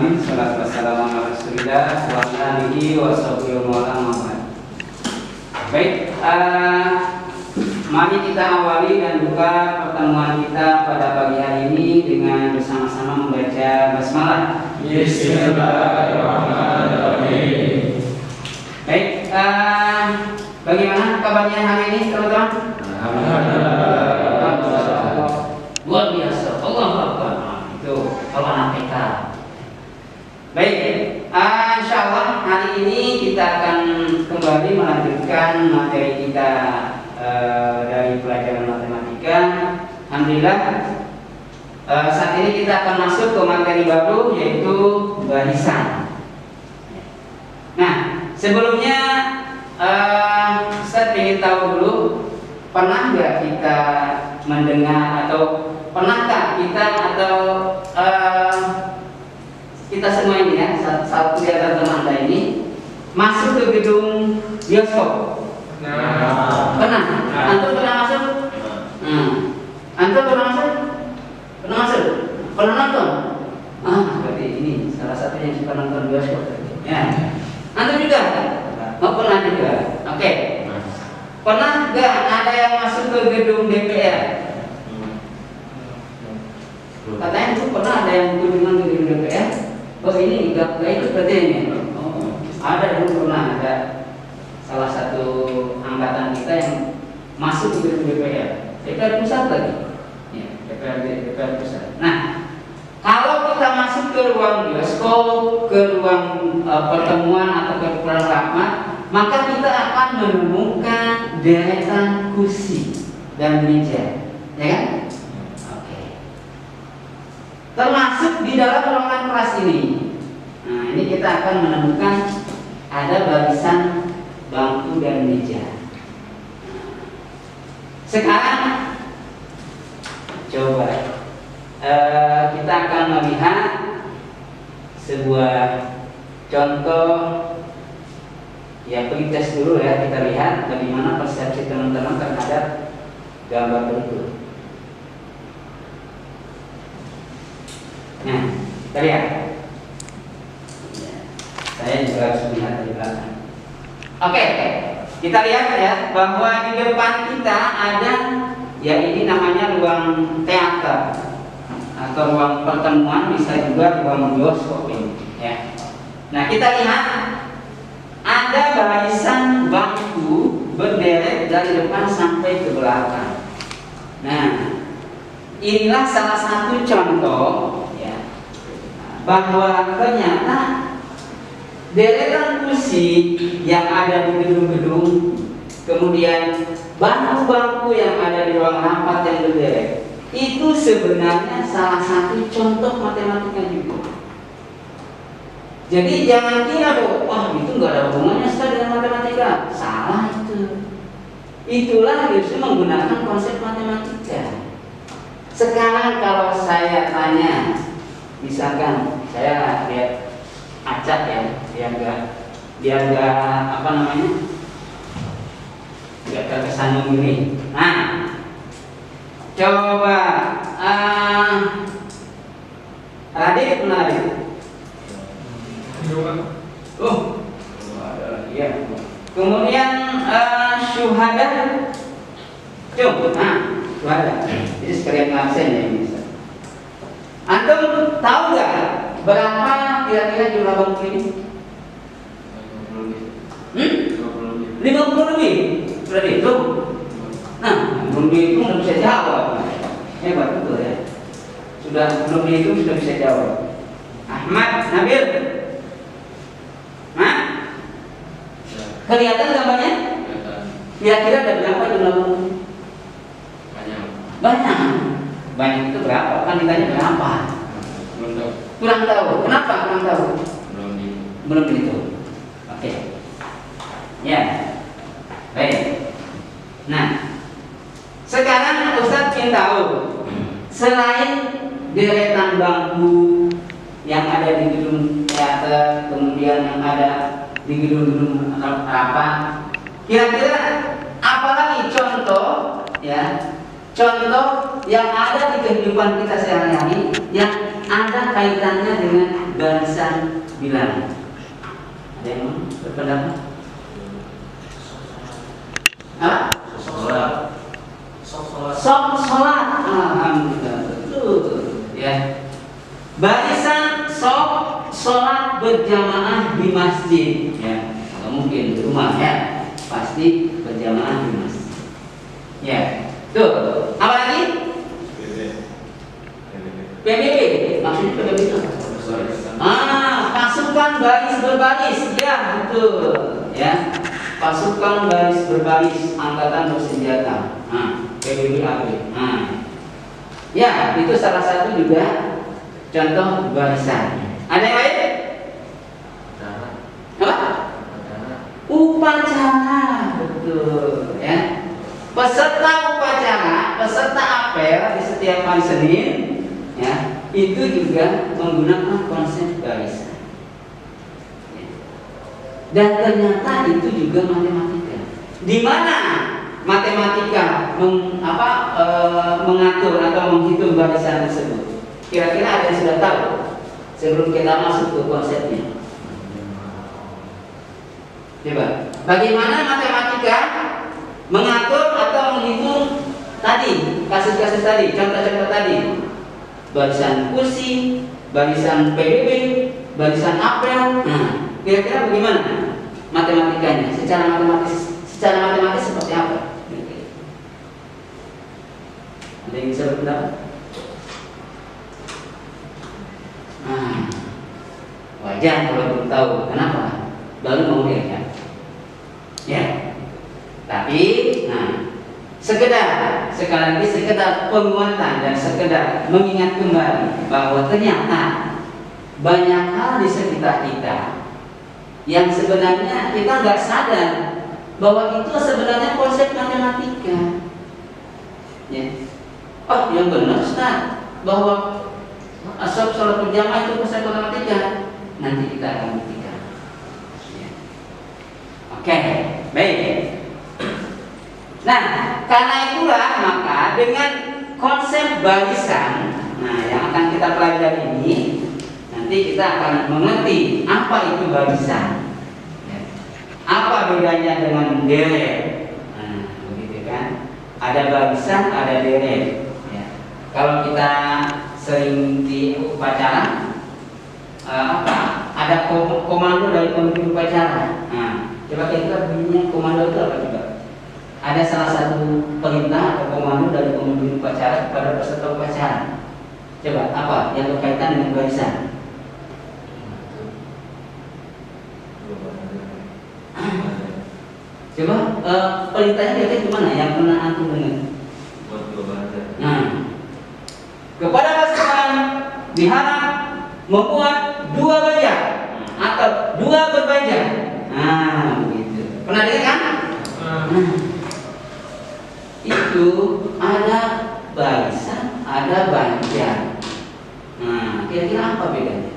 alamin. Shallallahu wassalamu ala Rasulillah wa ala alihi wa sahbihi wa ala. Baik, mari kita awali dan buka pertemuan kita pada pagi hari ini dengan bersama-sama membaca basmalah. Bismillahirrahmanirrahim. Baik, bagaimana kabarnya hari ini teman-teman? Alhamdulillah. Luar biasa. Allahu Akbar. Itu kalau anak TK. Baik, insyaallah hari ini kita akan kembali melanjutkan materi kita dari pelajaran matematika. Alhamdulillah, saat ini kita akan masuk ke materi baru, yaitu barisan. Nah, sebelumnya saya ingin tahu dulu, pernah nggak kita mendengar atau pernahkah kita atau kita semua ini ya, satu di antara teman Anda ini masuk ke gedung bioskop? Pernah? Antum pernah masuk? Antum pernah masuk? Pernah masuk? Pernah nonton? Berarti ini salah satu yang suka nonton bioskop. Ya. Antum juga? Oh, pernah juga. Oke. Pernah nggak ada yang masuk ke gedung DPR? Katanya itu pernah ada yang kunjungan ke gedung DPR. Oh, ini nggak ikut berarti ini. Oh, ada dulu pernah ada salah satu angkatan kita yang masuk ke gedung DPR. DPR pusat lagi. Ya, DPR pusat. Nah, kalau kita masuk ke ruang bioskop, ke ruang pertemuan atau ke ruang rapat, maka kita akan menemukan deretan kursi dan meja, ya kan? Oke. Termasuk di dalam ruangan kelas ini. Nah, ini kita akan menemukan ada barisan bangku dan meja. Sekarang coba kita akan melihat sebuah contoh. Ya, tes dulu ya, kita lihat bagaimana persepsi teman-teman terhadap gambar berikut. Nah, kita lihat. Ya, saya juga harus melihat dari belakang. Oke, kita lihat ya bahwa di depan kita ada, ya ini namanya ruang teater atau ruang pertemuan, bisa juga ruang bioskop ini. Ya. Nah, kita lihat ada barisan bangku berderet dari depan sampai ke belakang. Nah, inilah salah satu contoh ya, bahwa ternyata deretan kursi yang ada di gedung-gedung, kemudian bangku-bangku yang ada di ruang rapat yang berderet, itu sebenarnya salah satu contoh matematika juga. Jadi jangan kira bahwa wah itu nggak ada hubungannya sekali dengan matematika. Salah itu. Itulah justru menggunakan konsep matematika. Sekarang kalau saya tanya, misalkan saya lihat acak ya, biar nggak apa namanya, nggak terkesan ini. Nah, coba Radit menarik. Oh, iya. Kemudian syuhada, syuhada. Jadi sekalian absen ya ini. Antum tahu nggak berapa kira-kira jumlah bangku ini? 50 lebih. Sudah dihitung? Nah, belum dihitung sudah bisa jawab. Hebat betul ya. Sudah belum dihitung sudah bisa jawab. Ahmad, Nabil. Nah, kelihatan gambarnya? Kira-kira ada berapa jumlah bangku? Banyak. Banyak itu berapa? Kan ditanya berapa? Belum tahu. Kurang tahu. Kenapa kurang tahu? Belum itu. Oke. Ya. Baik. Nah, sekarang Ustadz ingin tahu, selain deretan bangku yang ada di gedung teater, kemudian yang ada di gedung-gedung rapat, kira-kira apalagi contoh ya, contoh yang ada di kehidupan kita sehari-hari yang ada kaitannya dengan barisan bilangan. Ada yang berpendapat? Apa? Sok sholat. Alhamdulillah, betul. Ya. Barisan sok sholat berjamaah di masjid. Ya, nggak mungkin di rumah ya. Pasti berjamaah di masjid. Ya, tuh. Apa lagi? PBB. Maksudnya PBB itu apa? Pasukan baris berbaris. Ya, betul. Ya, pasukan baris berbaris angkatan bersenjata. PBB AB. Ya, itu salah satu juga contoh barisan. Ada yang lain? Apa? Upacara, betul. Ya. Peserta upacara, peserta apel di setiap hari Senin, ya, itu juga menggunakan konsep barisan. Ya. Dan ternyata itu juga matematika. Di mana matematika mengatur atau menghitung barisan tersebut? Kira-kira ada yang sudah tahu sebelum kita masuk ke konsepnya? Coba, bagaimana matematika mengatur atau menghitung tadi, kasus-kasus tadi, contoh-contoh tadi, barisan kursi, barisan PBB, barisan apel. Kira-kira bagaimana matematikanya? Secara matematis seperti apa? Ada yang bisa berpendapat? Wajar kalau belum tahu. Kenapa? Baru mau ya. Ya. Tapi, sekedar penguatan dan sekedar mengingat kembali bahwa ternyata banyak hal di sekitar kita yang sebenarnya kita nggak sadar bahwa itu sebenarnya konsep matematika. Ya. Oh, yang benar Ustaz, bahwa sholat berjamaah itu konsep matematika. Nanti kita akan buktikan. Ya. Oke, baik. Nah, karena itulah maka dengan konsep barisan, yang akan kita pelajari ini, nanti kita akan mengerti apa itu barisan, ya. Apa bedanya dengan deret. Begitu kan? Ada barisan, ada deret. Ya. Kalau kita sering di upacara, ada komando dari pemimpin upacara. Coba kita bunyinya komando itu apa coba? Ada salah satu perintah atau komando dari pemimpin upacara kepada peserta upacara. Coba apa yang berkaitan dengan barisan? Coba perintahnya kira-kira gimana? Yang pernah antum dengar? Kepada pasukan diharap membuat 2 baja atau 2 berbaja. Begitu. Pernah dengar kan? Itu ada barisan, ada baja. Kira-kira apa bedanya?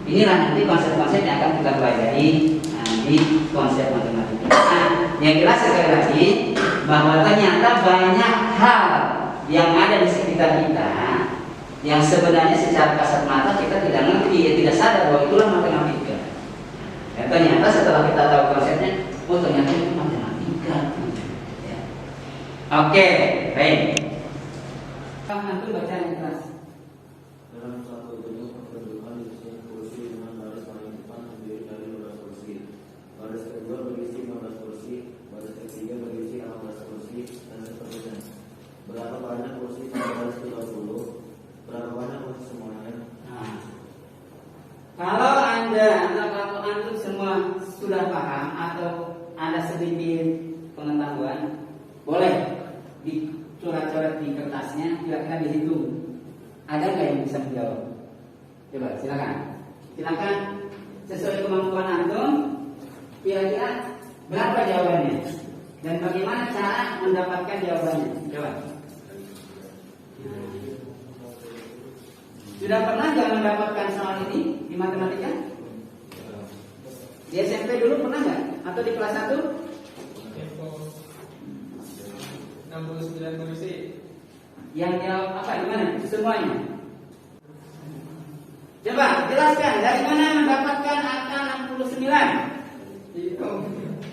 Inilah nanti konsep-konsep yang akan kita pelajari di konsep matematika. Yang jelas sekali lagi bahwa ternyata banyak hal yang ada di sekitar kita yang sebenarnya secara kasat mata kita tidak ngerti, tidak sadar bahwa itulah matematika. Dan ternyata setelah kita tahu konsepnya, ternyata itu matematika. Ya. Oke, baik. Nanti baca yang keras. Dalam suatu gedung pertunjukan disusun kursi dengan baris paling depan terdiri dari 12 kursi. Baris kedua berisi 15 kursi, baris ketiga berisi 18 kursi, dan seterusnya. Berapa banyak kursi pada baris 30? Berapa banyak kursi semuanya? Kalau antum semua sudah paham atau ada sedikit pengetahuan, boleh dicoret-coret di kertasnya, kira-kira dihitung. Ada nggak yang bisa menjawab? Coba silakan sesuai kemampuan antum, kira-kira berapa jawabannya dan bagaimana cara mendapatkan jawabannya? Coba. Sudah pernah nggak mendapatkan soal ini di matematika? Di SMP dulu pernah nggak? Atau di kelas 1? 69 kursi. Yang jawab apa? Gimana? Semuanya? Coba jelaskan dari mana mendapatkan angka 69?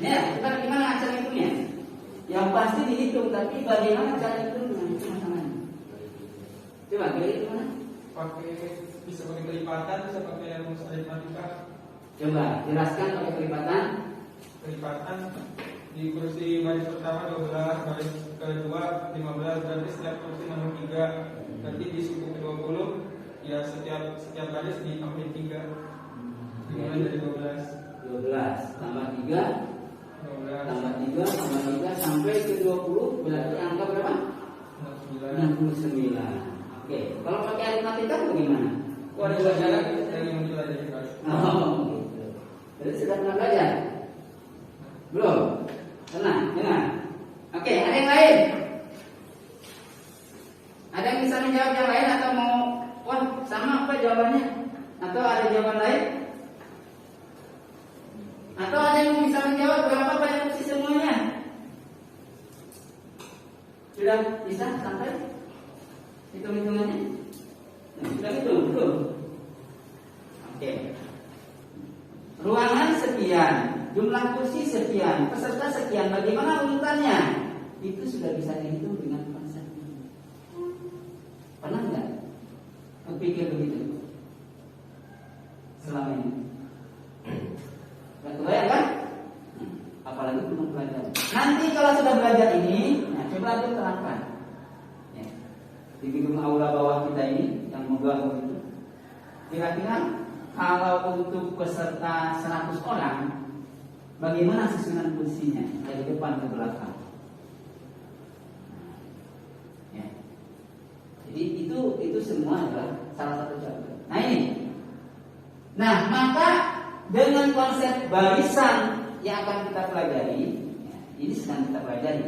Ya, kita gimana cara hitungnya? Yang pasti dihitung, tapi bagaimana cara hitungnya itu masalahnya. Coba kita gimana? Bisa pakai kelipatan, bisa pakai rumus aritmatika. Coba jelaskan pakai kelipatan. Kelipatan di kursi baris pertama 12, baris kedua 15, berarti setiap kursi nomor 3. Berarti di suku ke-20 ya setiap baris diambil 3. Dimulai dari 12 tambah 3 tambah 3 sampai ke 20, berarti angka berapa? 69. Oke, kalau pakai aritmatika bagaimana? Ada pelajaran yang mempelajari. Oh, gitu. Jadi sudah pernah belajar? Belum? Pernah? Dengar? Oke, ada yang lain? Ada yang bisa menjawab yang lain atau mau wah sama apa jawabannya? Atau ada jawaban lain? Atau ada yang bisa menjawab berapa banyak kursi semuanya? Sudah bisa sampai hitung-hitungannya? Sudah hitung, belum? Oke. Ruangan sekian, jumlah kursi sekian, peserta sekian, bagaimana urutannya? Itu sudah bisa dihitung dengan konsep ini. Pernah nggak kepikir begitu selama ini? Nggak kebayang kan? Apalagi belum belajar. Nanti kalau sudah belajar ini, nah coba itu terapkan. Ya. Di gedung aula bawah kita ini yang membuat begitu. Kira-kira kalau untuk peserta 100 orang, bagaimana susunan kursinya dari depan ke belakang? Ya. Jadi itu semua adalah salah satu cara. Nah ini. Nah maka dengan konsep barisan yang akan kita pelajari, ya, ini sedang kita pelajari.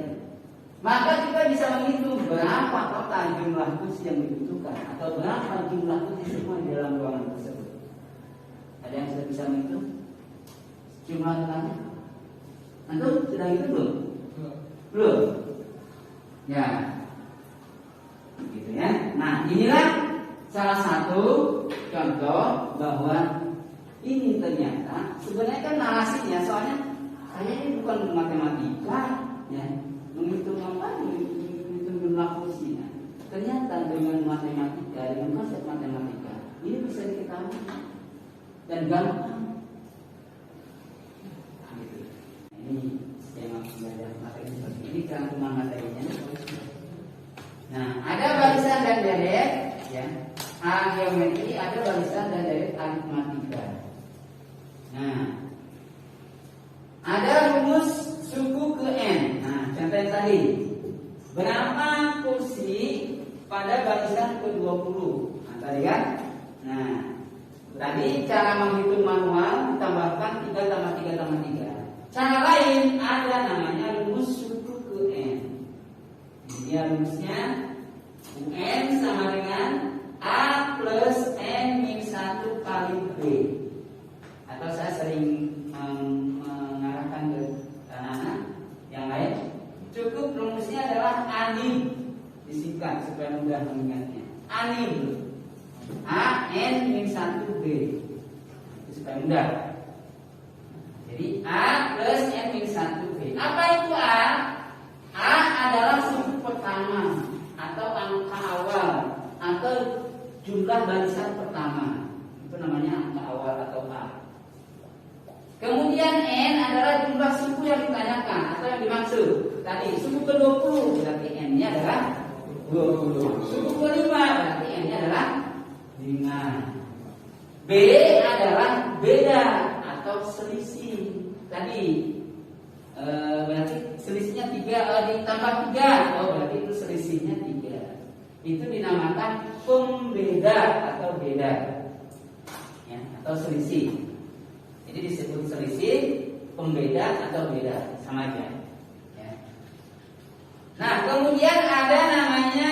Maka kita bisa menghitung berapa total jumlah kursi yang dibutuhkan atau berapa jumlah kursi semua di dalam ruangan tersebut. Ada yang sudah bisa menghitung jumlah totalnya? Antum sudah hitung belum? Belum. Ya, gitu ya. Nah inilah salah satu contoh bahwa ini ternyata sebenarnya kan narasinya, soalnya saya ini bukan matematika, ya. Menghitung apa? Menghitung jumlah kursi. Ternyata dengan matematika, dengan konsep matematika, ini bisa diketahui dan gampang. Gitu. Ini skema belajar materi seperti ini, rangkuman materinya. Nah, ada barisan dan deret, ya. Geometri, ada barisan dan deret aritmatika. Nah, ada rumus suku ke n. Nah, contoh yang tadi, berapa kursi pada barisan ke-20? Nah, tadi kan? Nah, tadi cara menghitung manual ditambahkan 3 tambah 3 tambah 3. Cara lain ada namanya rumus suku ke n. Dia rumusnya UN sama dengan A plus N min 1 kali B. Atau saya sering mengarahkan ke anak-anak yang lain, cukup rumusnya adalah ANIM, disingkat supaya mudah mengingatnya. ANIM, A N min 1 B, supaya mudah. Jadi A plus N min 1 B. Apa itu A? A adalah suku pertama atau angka awal atau jumlah barisan pertama. Itu namanya angka awal atau A. Kemudian N adalah jumlah suku yang ditanyakan atau yang dimaksud. Tadi suku ke-20 berarti N-nya adalah 20. Suku ke-5 berarti N-nya adalah 5. B adalah beda atau selisih. Tadi berarti selisihnya 3 ditambah 3. Oh, berarti itu selisihnya 3. Itu dinamakan pembeda atau beda. Ya, atau selisih. Jadi disebut selisih, pembeda atau beda, sama aja. Ya. Nah, kemudian ada namanya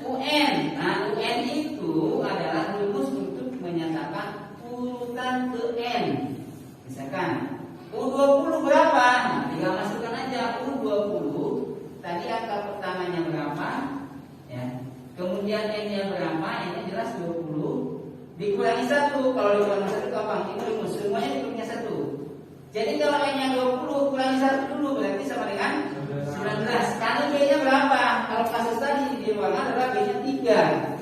UN. Nah, UN itu adalah rumus untuk menyatakan urutan ke N. Misalkan U20 berapa? Nah, tinggal masukkan aja U20. Tadi angka pertamanya berapa? Ya. Kemudian N-nya berapa? N-nya jelas 20. Dikurangi 1. Kalau dikurangi 1 itu apa? Itu rumus. Semuanya dikurangi 1. Jadi kalau N-nya 20 kurangi 1 dulu berarti sama dengan 19. Karena B-nya berapa? Kalau kasus tadi di ruangan adalah B-nya 3.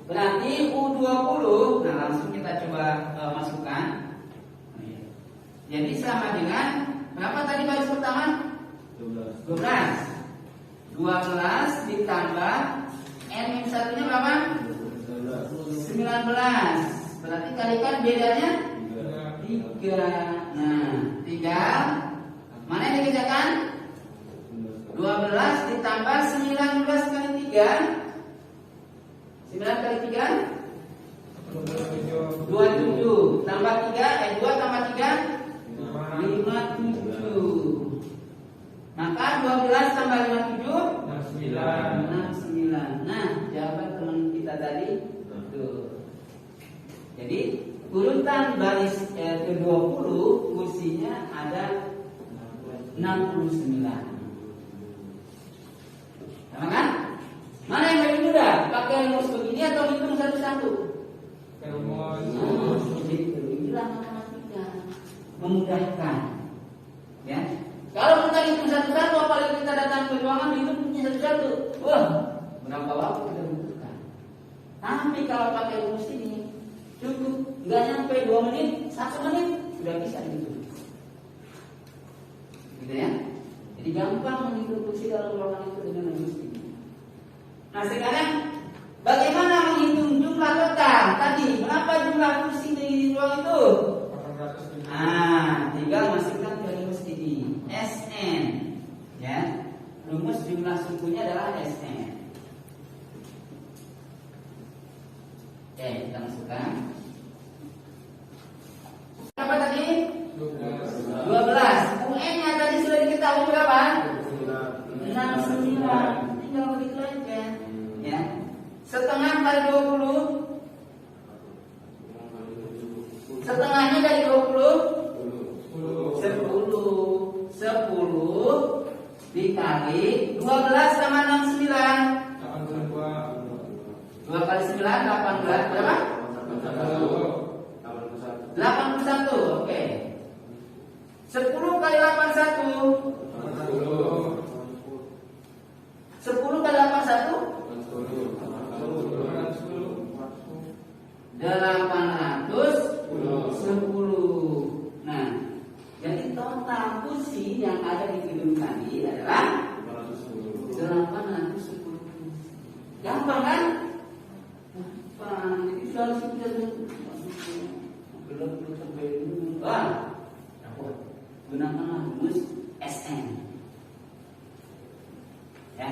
Berarti U20. Nah, langsung kita coba masukkan. Jadi sama dengan berapa tadi baris pertama? 12. 12 ditambah N-1 nya berapa? 19. Berarti kalikan bedanya 3. Nah, 3. Mana yang dikerjakan? 12 ditambah 19 kali 3. 9 kali 3 27. Tambah 3, 2 tambah 3 57. Maka 12 tambah 57 69. Nah, jawaban teman kita tadi tuh. Jadi urutan baris ke-20 kursinya ada 69. Sama kan? Mana yang lebih mudah? Pakai rumus begini atau hitung satu-satu? Rumus. Inilah matematika memudahkan. Ya. Kalau kita hitung satu-satu, apalagi kita datang ke ruangan hitungnya satu-satu, wah, berapa waktu kita butuhkan. Tapi kalau pakai rumus ini cukup, nggak nyampe 2 menit, 1 menit sudah bisa dihitung. Gitu ya. Jadi gampang menghitung kursi dalam ruangan itu dengan rumus ini. Nah sekarang bagaimana menghitung jumlah total? Tadi berapa jumlah kursi di ruang itu? 800. Nah, tinggal masukkan ke rumus ini. SN, ya. Rumus jumlah sukunya adalah SN. Oke, kita masukkan. Berapa tadi? 12. UN-nya tadi sudah diketahui berapa? 69. Tinggal begitu aja. Ya. Setengah kali 20. Setengahnya dari 20 10 dikali 12 sama 69 2 kali 9 18 berapa? 81. Oke. 10 kali 81 10 kali 81 810. Nah, jadi total kursi yang ada di gedung tadi adalah 810. Gampang kan? Gampang. Jadi selalu sudah belum gunakanlah rumus SN. Ya.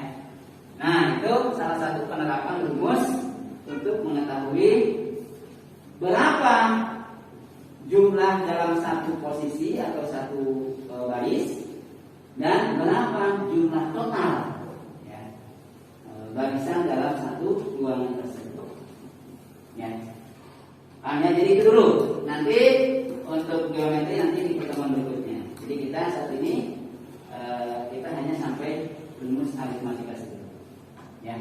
Nah, itu salah satu penerapan rumus untuk mengetahui berapa jumlah dalam satu posisi atau satu baris dan berapa jumlah total ya, barisan dalam satu ruangan tersebut. Ya. Hanya jadi itu dulu. Nanti untuk geometri nanti di pertemuan berikutnya. Jadi kita saat ini kita hanya sampai rumus aritmatika saja. Ya.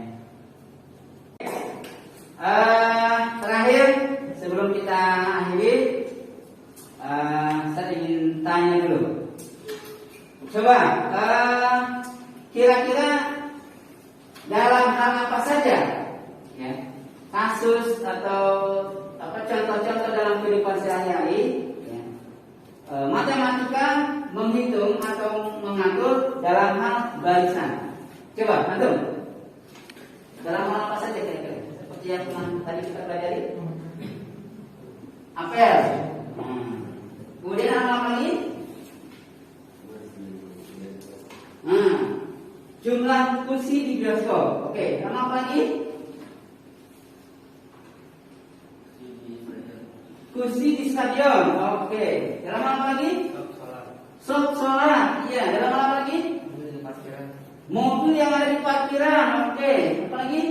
Terakhir sebelum kita akhiri, saya ingin tanya dulu. Coba kira-kira dalam hal apa saja, ya, kasus atau contoh-contoh dalam kehidupan sehari-hari, ya, matematika menghitung atau mengatur dalam hal barisan. Coba antum, dalam hal apa saja kira-kira? Seperti yang tadi kita pelajari. Apel. Kemudian apa lagi? Jumlah kursi di bioskop. Oke, apa lagi? Kursi di stadion. Oke. Dalam apa lagi? Shop solar. Iya. Dalam apa lagi? Mobil yang ada di parkiran. Oke. Apa lagi?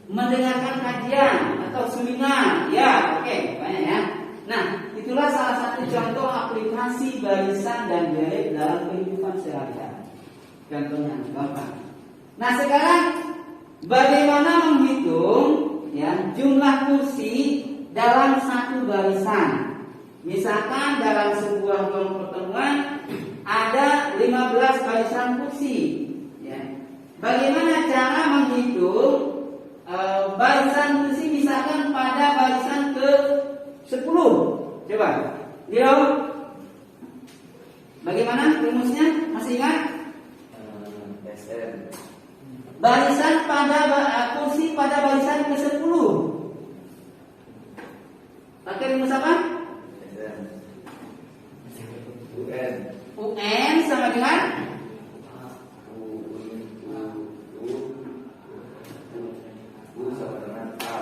Mendengarkan kajian atau seminar. Ya, oke. Banyak ya. Nah, itulah salah satu contoh aplikasi barisan dan baris dalam kehidupan sehari-hari. Contohnya gampang. Nah, sekarang bagaimana menghitung ya jumlah kursi dalam satu barisan. Misalkan dalam sebuah ruang pertemuan ada 15 barisan kursi. Ya. Bagaimana cara menghitung barisan kursi misalkan pada barisan ke 10? Coba, Dio. Bagaimana rumusnya? Masih ingat? SN. Barisan pada kursi pada barisan ke-10. Pakai rumus apa? SN. UN. UN sama dengan U sama dengan A.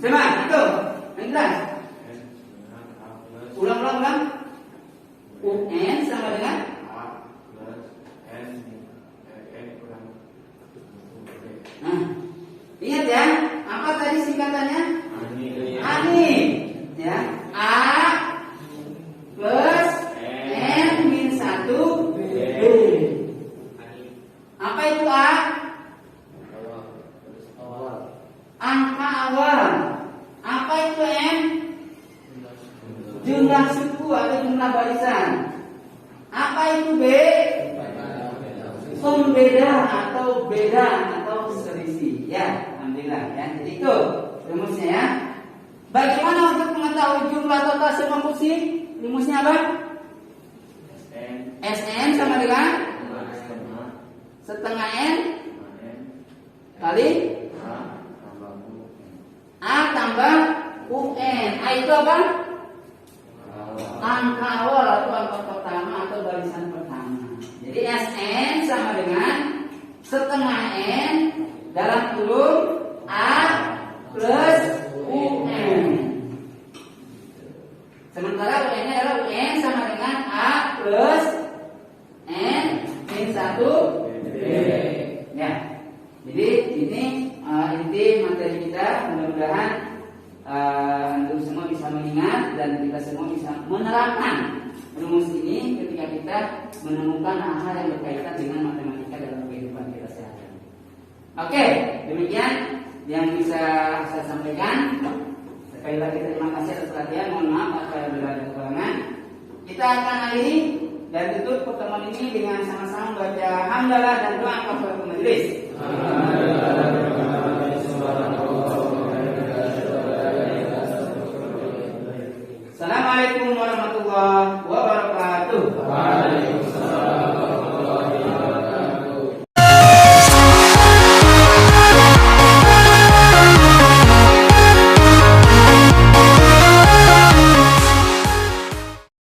Coba itu yang jelas. Ulang. UN sama dengan Nah, ingat ya, apa tadi singkatannya? ANI. Ya, A plus N min 1 B. Apa itu A? Angka awal. Apa itu N? Jumlah suku atau jumlah barisan. Apa itu B? Pembeda atau beda atau selisih. Ya, alhamdulillah ya. Jadi itu rumusnya ya. Bagaimana untuk mengetahui jumlah total semua kursi? Rumusnya apa? SN sama dengan setengah N kali A tambah UN. A itu apa? Angka awal atau angka pertama atau barisan pertama. Jadi SN sama dengan setengah N dalam kurung A plus UN. Sementara UN-nya adalah UN sama dengan A plus N min 1 B. Ya. Jadi ini inti materi kita. Mudah-mudahan antum semua bisa mengingat dan kita semua bisa menerapkan rumus ini ketika kita menemukan hal-hal yang berkaitan dengan matematika dalam kehidupan kita sehari-hari. Oke, demikian yang bisa saya sampaikan. Sekali lagi terima kasih atas perhatian. Mohon maaf apabila ada kekurangan. Kita akan akhiri dan tutup pertemuan ini dengan sama-sama membaca hamdalah dan doa kafaratul majelis. Assalamualaikum warahmatullahi